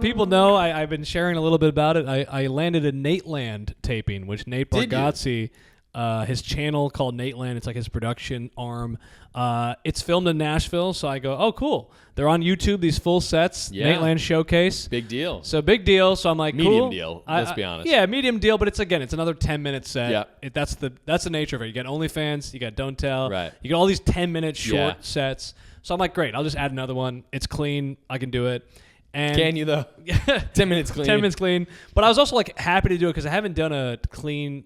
people know I've been sharing a little bit about it. I landed a Nateland taping, which Nate Bargatze, his channel called Nateland, it's like his production arm. It's filmed in Nashville, so I go, oh, cool. They're on YouTube, these full sets, Nateland Showcase. Big deal. So big deal. So I'm like, medium cool. deal, let's be honest. Yeah, medium deal, but it's another 10-minute set. Yeah. That's the nature of it. You got OnlyFans, you got Don't Tell. Right. You got all these 10-minute short sets. So I'm like, great, I'll just add another one. It's clean. I can do it. And Can you, though? 10 minutes clean. 10 minutes clean. But I was also like happy to do it because I haven't done a clean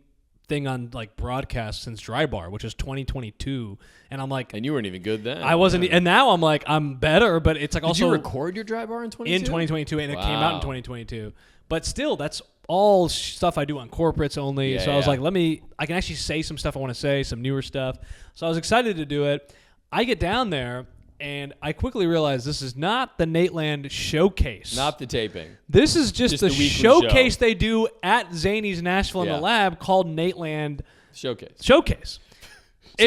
thing on like broadcast since Dry Bar, which is 2022. And I'm like, and you weren't even good then. I wasn't, and now I'm like, I'm better, but it's like Did you record your Dry Bar in 2022? In 2022, and it came out in 2022. But still, that's all stuff I do on corporates only. So I was like, I can actually say some stuff I want to say, some newer stuff. So I was excited to do it. I get down there, and I quickly realized this is not the Nateland Showcase. Not the taping. This is just the showcase they do at Zany's Nashville in the lab called Nateland Showcase. So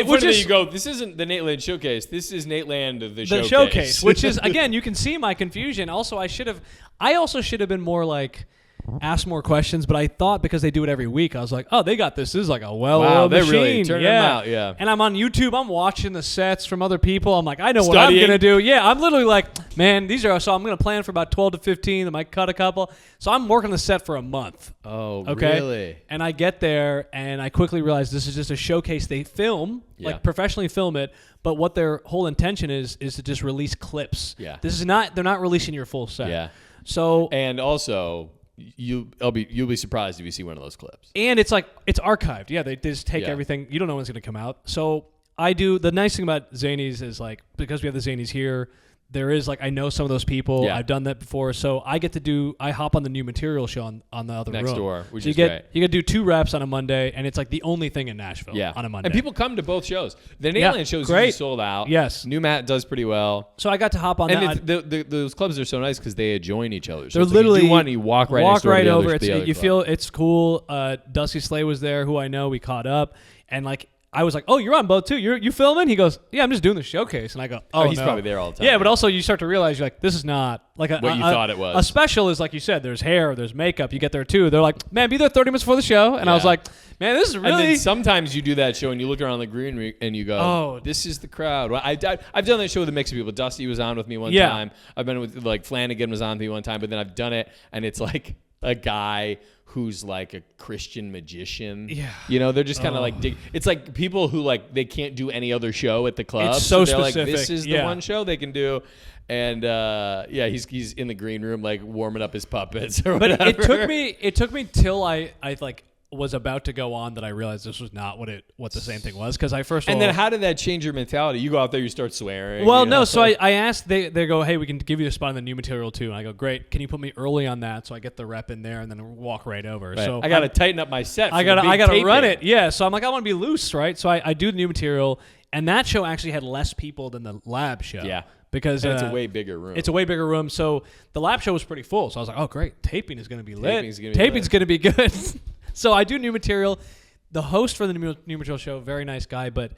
funny that you go, this isn't the Nateland Showcase. This is Nateland the Showcase. Which is, again, you can see my confusion. Also, I also should have been more like, ask more questions, but I thought because they do it every week, I was like, oh, they got this. This is like a well-oiled machine. They're really turning them out, And I'm on YouTube. I'm watching the sets from other people. I'm like, I know what I'm going to do. Yeah, I'm literally like, man, so I'm going to plan for about 12 to 15. I might cut a couple. So I'm working the set for a month. Oh, okay? Really? And I get there, and I quickly realize this is just a showcase. They film, like professionally film it, but what their whole intention is to just release clips. Yeah. They're not releasing your full set. Yeah. So. And also, you'll be surprised if you see one of those clips. And it's like, it's archived. Yeah, they just take everything. You don't know when it's going to come out. So the nice thing about Zanies is like, because we have the Zanies here, there is like, I know some of those people. Yeah. I've done that before. So I hop on the new material show on the other room. Next door, which so is great. You get to do 2 reps on a Monday, and it's like the only thing in Nashville on a Monday. And people come to both shows. The Nateland shows usually sold out. Yes. New Matt does pretty well. So I got to hop on and that. And those clubs are so nice because they adjoin each other. So they're literally, like you do one, you walk right next door to the over. Other you feel it's cool. Dusty Slay was there, who I know. We caught up, and like, I was like, oh, you're on both too. You filming? He goes, yeah, I'm just doing the showcase. And I go, oh, he's probably there all the time. Yeah, but also you start to realize you're like, this is not like what you thought it was. A special is like you said, there's hair, there's makeup. You get there too. They're like, man, be there 30 minutes before the show. And I was like, man, this is really. And then sometimes you do that show and you look around the green room and you go, oh, this is the crowd. Well, I've done that show with a mix of people. Dusty was on with me one time. I've been with like Flanagan was on with me one time, but then I've done it and it's like a guy who's like a Christian magician. Yeah. You know, they're just kind of like, it's like people who like, they can't do any other show at the club. It's so they're specific. Like, this is the one show they can do. And he's in the green room, like warming up his puppets or whatever. But it took me till I like was about to go on that I realized this was not what the same thing was, because I first of all, and then how did that change your mentality? You go out there, you start swearing. Well, no, so I asked, they go, hey, we can give you a spot in the new material too, and I go, great, can you put me early on that so I get the rep in there and then walk right over. Right. So I got to tighten up my set. I got to run it, so I'm like, I want to be loose, right? So I do the new material, and that show actually had less people than the lab show. Yeah. Because it's a way bigger room. It's a way bigger room. So the lab show was pretty full. So I was like, oh, great. Taping is going to be lit. Taping's going to be good. So I do new material. The host for the new material show, very nice guy, but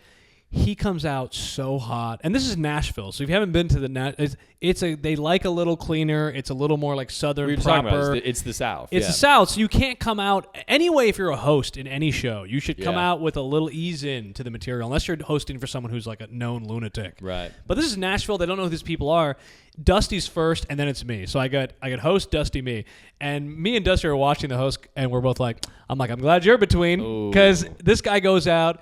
he comes out so hot. And this is Nashville. So if you haven't been to they like a little cleaner. It's a little more like Southern proper. It's the South. It's the South. So you can't come out anyway. If you're a host in any show, you should come out with a little ease in to the material, unless you're hosting for someone who's like a known lunatic. Right. But this is Nashville. They don't know who these people are. Dusty's first, and then it's me. So I got host, Dusty, me. And me and Dusty are watching the host, and we're both like, I'm like, you're between. Because this guy goes out.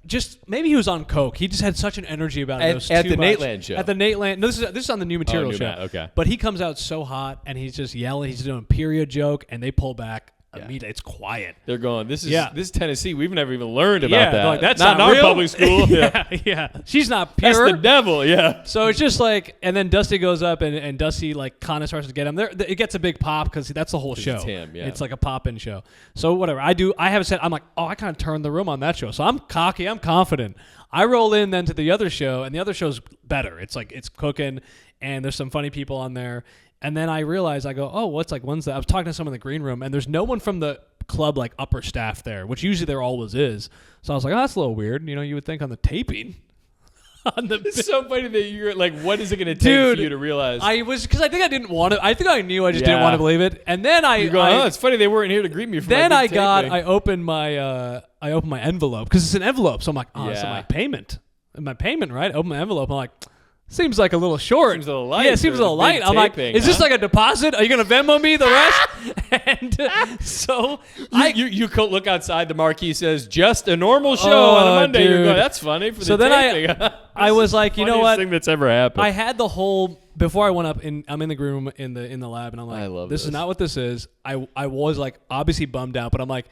Just maybe he was on coke. He just had such an energy about it. At the Nateland show. At the Nateland. No, this is on the new material show. Okay. But he comes out so hot, and he's just yelling. He's doing a period joke, and they pull back. Immediately, it's quiet. They're going, this is Tennessee. We've never even learned about that. Like, that's not in real? our public school. Yeah. She's not pure. That's the devil, yeah. So it's just like, and then Dusty goes up, and Dusty like kind of starts to get him. It gets a big pop because that's the whole show. It's him, yeah. It's like a pop-in show. So whatever. I have a set. I'm like, oh, I kind of turned the room on that show. So I'm cocky. I'm confident. I roll in then to the other show, and the other show's better. It's like, it's cooking, and there's some funny people on there. And then I realize, I go, oh, when's that? I was talking to someone in the green room, and there's no one from the club like upper staff there, which usually there always is. So I was like, oh, that's a little weird. You know, you would think on the taping on the. It's so funny that you're like, what is it going to take for you to realize? Because I think I didn't want to. I think I knew. I just didn't want to believe it. And then You're going, it's funny they weren't here to greet me. For then my I opened my envelope because it's an envelope. So I'm like, it's my payment. My payment, right? I open my envelope. I'm like, seems like a little short. Seems a little light. Yeah, it seems a little light. I'm like, is this like a deposit? Are you gonna Venmo me the rest? And so you look outside. The marquee says just a normal show on a Monday. Dude. You're going, that's funny for so the then taping. I was like, you know what? Thing that's ever happened. I had the whole before I went up. I'm in the green room in the lab, and I'm like, I love this is not what this is. I was like obviously bummed out, but I'm like,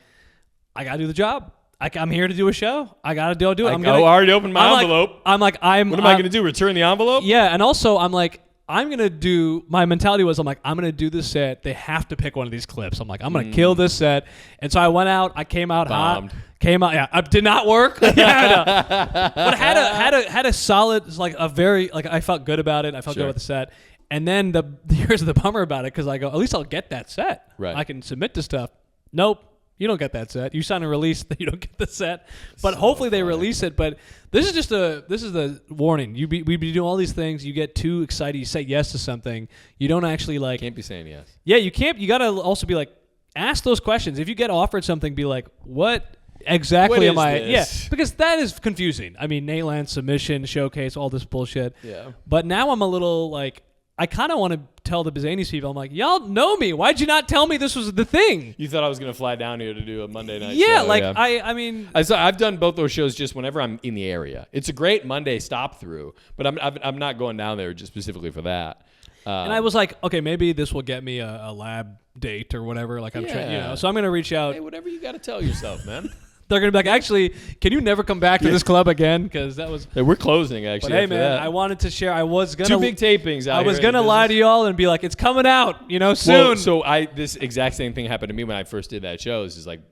I gotta do the job. I'm here to do a show. I gotta do it. I already opened my envelope. What am I gonna do? Return the envelope? Yeah, and also I'm like, I'm gonna do. My mentality was, I'm like, I'm gonna do this set. They have to pick one of these clips. I'm like, I'm gonna kill this set. And so I went out. I came out Bombed. hot. It did not work. But had a solid, like a very, like I felt good about it. I felt good about the set. And then here's the bummer about it, because I go, at least I'll get that set. Right. I can submit to stuff. Nope. You don't get that set. You sign a release that you don't get the set. But hopefully they release it. But this is the warning. We be doing all these things. You get too excited. You say yes to something. You don't actually like. Can't be saying yes. Yeah, you can't. You got to also be like, ask those questions. If you get offered something, be like, what exactly am I? This? Yeah, because that is confusing. I mean, Nateland, submission, showcase, all this bullshit. Yeah. But now I'm a little like, I kind of want to tell the Bizanies people, I'm like, y'all know me. Why'd you not tell me this was the thing? You thought I was going to fly down here to do a Monday night show. Yeah, I mean. I've done both those shows just whenever I'm in the area. It's a great Monday stop through, but I'm not going down there just specifically for that. And I was like, okay, maybe this will get me a lab date or whatever. Like I'm trying, so I'm going to reach out. Hey, whatever you got to tell yourself, man. They're going to be like, actually, can you never come back to this club again? Because that was... Hey, we're closing, actually. But hey, man, I wanted to share. I was going to... 2 big tapings out I was going to lie to y'all and be like, it's coming out, soon. So this exact same thing happened to me when I first did that show. This is like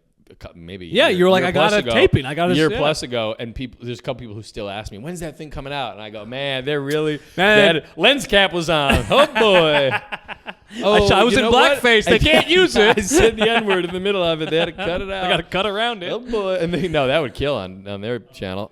maybe you were like, I got a taping. I got a year plus ago, and there's a couple people who still ask me, when's that thing coming out? And I go, man, they're really... lens cap was on. Oh, boy. I was in blackface. They can't use it. I said the N-word in the middle of it. They had to cut it out. I got to cut around it. Oh, boy. And that would kill on their channel.